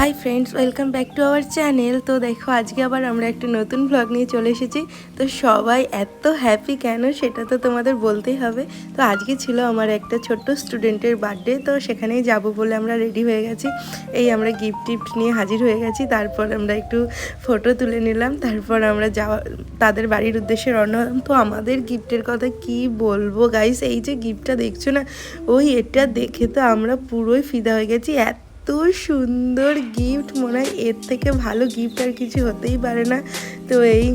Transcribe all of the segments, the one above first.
Hi friends, welcome back to our channel. তো দেখো, আজকে আবার আমরা একটা নতুন ভ্লগ নিয়ে চলে এসেছি। তো সবাই এত হ্যাপি কেন সেটা তো তোমাদের বলতেই হবে। তো আজকে ছিল আমার একটা ছোট্ট স্টুডেন্টের বার্থডে, তো সেখানেই যাব বলে আমরা রেডি হয়ে গেছি। এই আমরা গিফট টিফট নিয়ে হাজির হয়ে গেছি। তারপর আমরা একটু ফটো তুলে নিলাম, তারপর আমরা তাদের বাড়ির উদ্দেশ্যে রওনা হলাম। তো আমাদের গিফটের কথা কি বলবো গাইস, এই যে গিফটটা দেখছো না, এটা দেখে তো আমরা পুরোই ফিদা হয়ে গেছি। এত সুন্দর গিফট, মনে হয় এর থেকে ভালো গিফট আর কিছু হতেই পারে না। তো এই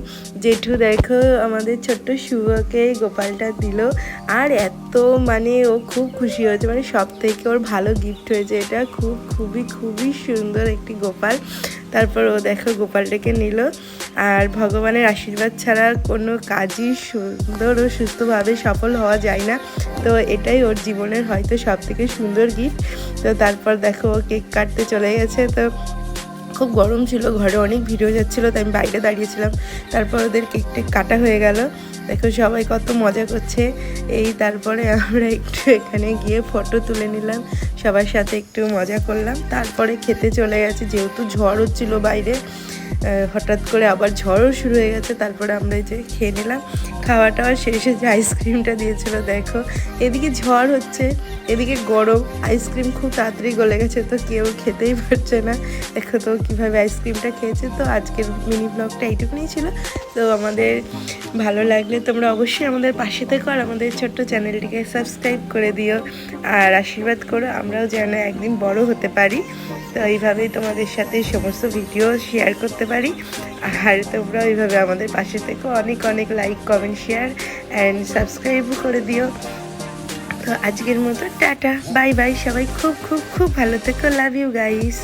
জেঠু দেখো আমাদের ছোট্ট শুভকে গোপালটা দিল, আর এত ও খুব খুশি হয়েছে, সব থেকে ওর ভালো গিফট হয়েছে এটা। খুবই খুবই সুন্দর একটি গোপাল। তারপর ও দেখো গোপালটাকে নিল। আর ভগবানের আশীর্বাদ ছাড়া কোনো কাজই সুন্দর ও সুস্থভাবে সফল হওয়া যায় না। তো এটাই ওর জীবনের হয়তো সব থেকে সুন্দর গিফট। তো তারপর দেখো ও কেক কাটতে চলে গেছে। তো খুব গরম ছিল, ঘরে অনেক ভিড় হয়ে যাচ্ছিলো, তাই আমি বাইরে দাঁড়িয়েছিলাম। তারপর ওদের কেকটা কাটা হয়ে গেল। দেখো সবাই কত মজা করছে। তারপরে আমরা একটু এখানে গিয়ে ফটো তুলে নিলাম, সবার সাথে একটু মজা করলাম। তারপরে খেতে চলে গেছে, যেহেতু ঝড় হচ্ছিলো বাইরে, হঠাৎ করে আবার ঝড়ও শুরু হয়ে গেছে। তারপরে আমরা এই যে খেয়ে নিলাম। খাওয়া টাওয়া শেষে যে আইসক্রিমটা দিয়েছিল দেখো, এদিকে ঝড় হচ্ছে, এদিকে গরম, আইসক্রিম খুব তাড়াতাড়ি গলে গেছে, তো কেউ খেতেই পারছে না। দেখো তো কীভাবে আইসক্রিমটা খেয়েছে। তো আজকের মিনি ব্লগটা এইটুকুনি ছিল। তো আমাদের ভালো লাগলে তোমরা অবশ্যই আমাদের পাশে থেকো, আর আমাদের ছোট্ট চ্যানেলটিকে সাবস্ক্রাইব করে দিও, আর আশীর্বাদ করো আমরাও যেন একদিন বড় হতে পারি। তো এইভাবেই তোমাদের সাথে সমস্ত ভিডিও শেয়ার করতে পারি। আর তোমরা এইভাবে আমাদের পাশে থেকো, অনেক অনেক লাইক, কমেন্ট, শেয়ার অ্যান্ড সাবস্ক্রাইবও করে দিও। তো আজকের মতো টাটা, বাই বাই। সবাই খুব খুব খুব ভালো থেকো। Love you guys.